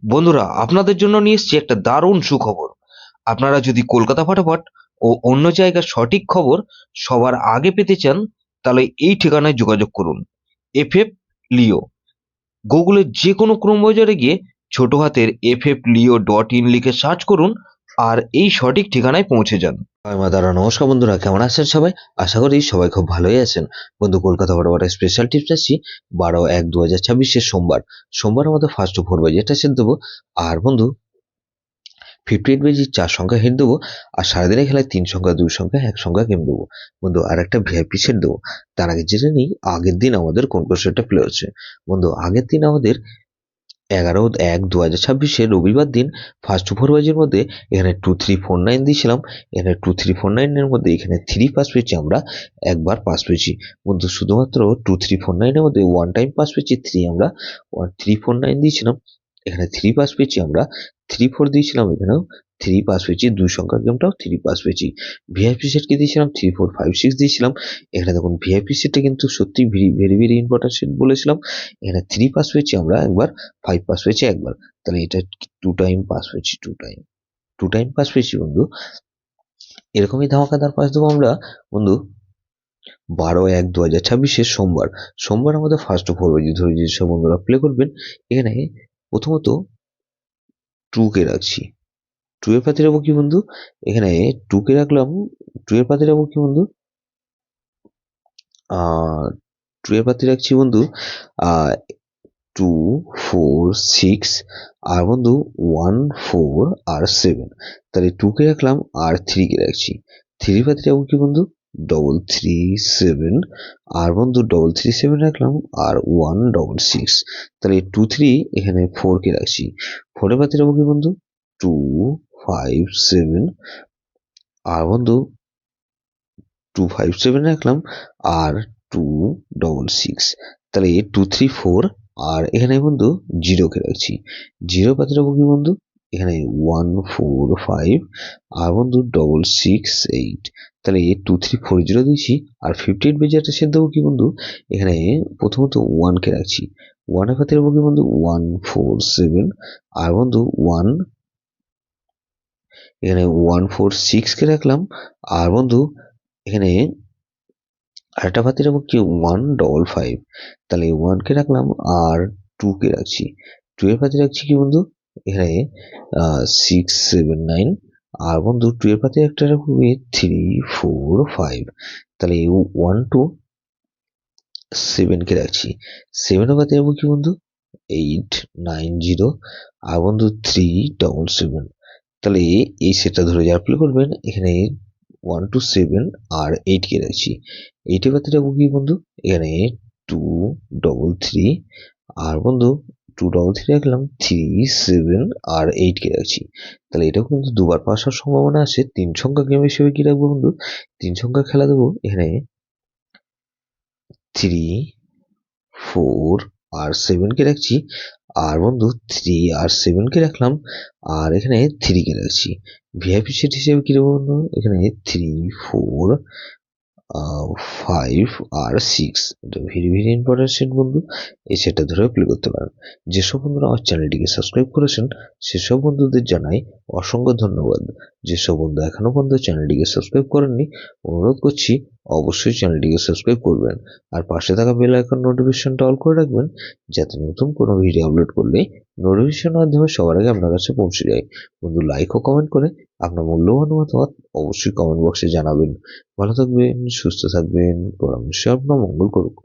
বন্ধুরা, আপনাদের জন্য নিয়ে এসেছি একটা দারুণ সুখবর। আপনারা যদি কলকাতা ফাটাফাট ও অন্য জায়গার সঠিক খবর সবার আগে পেতে চান, তাহলে এই ঠিকানায় যোগাযোগ করুন। এফএফ লিও। গুগলের যে কোনো ক্রোম ব্রাউজারে গিয়ে ছোট হাতের ffleo.in লিখে সার্চ করুন আর এই সঠিক ঠিকানায় পৌঁছে যান। জয় মা তারা। নমস্কার বন্ধুরা, কেমন আছেন সবাই? আশা করি সবাই খুব ভালোই আছেন। বন্ধু, কলকাতা ফাটাফাট স্পেশাল টিপস আসছি 12/1/2026 সোমবার আমাদের ফার্স্ট টু ফোর বাজে এটা সেট দেবো। আর বন্ধু, 58 বেজি 4 সংখ্যা হেড দেবো। আর সারাদিনে খেলায় 3 সংখ্যা, 2 সংখ্যা, 1 সংখ্যা গেম দেবো। বন্ধু, আর একটা ভিআইপি সেট দেবো। তার আগে জেনে নিই আগের দিন আমাদের কোন কোন সেটটা প্লে হচ্ছে। বন্ধু, আগের দিন আমাদের 11/1/2026 রবিবার দিন ফার্স্ট টু ফোর বাজির মধ্যে এখানে 2349 দিয়েছিলাম। এখানে 2349 এর মধ্যে এখানে 3 পাস পেয়েছি আমরা, একবার পাস পেয়েছি। বন্ধু, শুধুমাত্র 2349 এর মধ্যে ওয়ান টাইম পাস পেয়েছি 3, আমরা 1349 দিয়েছিলাম, এখানে 3 পাস পেয়েছি আমরা। 34 দিয়েছিলাম, এখানেও 3 পাস পেয়েছি। 2 সংখ্যার গেমটাও 3 পাস পেয়েছি। ভিআইপি সেটকে দিয়েছিলাম 3456 দিয়েছিলাম। এখানে দেখুন ভিআইপি সেটটা কিন্তু সত্যি ভেরি ভেরি ইম্পর্টেন্ট সেট বলেছিলাম। এখানে 3 পাস পেয়েছি আমরা একবার, 5 পাস পেয়েছি একবার। তাহলে এটা 2 টাইম পাস পেয়েছি, 2 টাইম পাস পেয়েছি বন্ধু। এরকমই ধামাকাদার পাস দেবো আমরা বন্ধু 12/1/2026 সোমবার আমাদের ফার্স্ট ফোর বাজি ধরে যেসব বন্ধুরা প্লে করবেন। এখানে প্রথমত 2 কে রাখছি। 2 এর পাতে রাখবো কি বন্ধু? এখানে 2 কে রাখলাম। 2 এর পাতে রাখবো কি বন্ধু? 2 এর পাতে রাখছি বন্ধু 2, 4, 6 আর বন্ধু 1, 4 আর 7। তাহলে 2 কে রাখলাম আর 3 কে রাখছি। 3 পাতে রাখবো কি বন্ধু? 337 আর বন্ধু 337 রাখলাম আর 166। তাহলে 2, 3 এখানে 4 কে রাখছি। 4 এর পাতে রাখবো কি বন্ধু? 2, 5, 7 আর বন্ধু 257 রাখলাম আর 266। তাহলে 234 আর এখানে বন্ধু 0 কে রাখছি। 0 পাতে রাখবো কি বন্ধু? এখানে 145 আর বন্ধু 668। তাহলে 2340 দিয়েছি। আর 58 বেজে একটা সেট দেবো কি বন্ধু? এখানে প্রথমত 1 কে রাখছি। 1 এর পাতে রাখবো কি বন্ধু? 147 আর বন্ধু 1, এখানে 146 কে রাখলাম। আর বন্ধু এখানে আরেকটা পাতে রাখবো কি 155। তাহলে 1 কে রাখলাম আর 2 কে রাখছি। 2 এর পাতে রাখছি কি বন্ধু? এখানে 679 আর বন্ধু 2 এর পাতে একটা রাখবো 345। তাহলে 1 2 7 কে রাখছি। 7 এর পাতে রাখবো কি বন্ধু? 890 আর বন্ধু 377। তাহলে এই সেটটা ধরে যারা প্লে করবেন এখানে 1 2 7 আর 8 কে রাখছি। 8 এর পাতে রাখবো কি বন্ধু? এখানে 233 আর বন্ধু 233 রাখলাম, 3 7 আর 8 কে রাখছি। তাহলে এটাও কিন্তু দুবার পাস হওয়ার সম্ভাবনা আছে। 3 সংখ্যা গেম হিসেবে কি রাখবো বন্ধু? 3 সংখ্যা খেলা দেবো এখানে 3, 4 আর 7 কে রাখছি। আর বন্ধু 3 আর 7 কে রাখলাম আর এখানে 3 কে রাখছি। ভিআইপি সেট হিসেবে কি রাখবো বন্ধু? এখানে 3, 4, 5 আর 6। এটা ভেরি ভেরি ইম্পর্টেন্ট সেট বন্ধু। এই সেটটা ধরে প্লে করতে পারেন। যেসব বন্ধুরা আমার চ্যানেলটিকে সাবস্ক্রাইব করেছেন সেসব বন্ধুদের জানাই অসংখ্য ধন্যবাদ। যেসব বন্ধু এখনো পর্যন্ত চ্যানেলটিকে সাবস্ক্রাইব করেননি, অনুরোধ করছি অবশ্যই চ্যানেলটিকে সাবস্ক্রাইব করবেন। আর পাশে থাকা বেল আইকন নোটিফিকেশনটা অল করে রাখবেন, যাতে নতুন কোনো ভিডিও আপলোড করলে নোটিফিকেশনের মাধ্যমে সবার আগে আপনার কাছে পৌঁছে যায়। বন্ধু, লাইক ও কমেন্ট করে আপনার মূল্যবান মতামত অবশ্যই কমেন্ট বক্সে জানাবেন। ভালো থাকবেন, সুস্থ থাকবেন, পরমেশ্বর আপনার মঙ্গল করুক।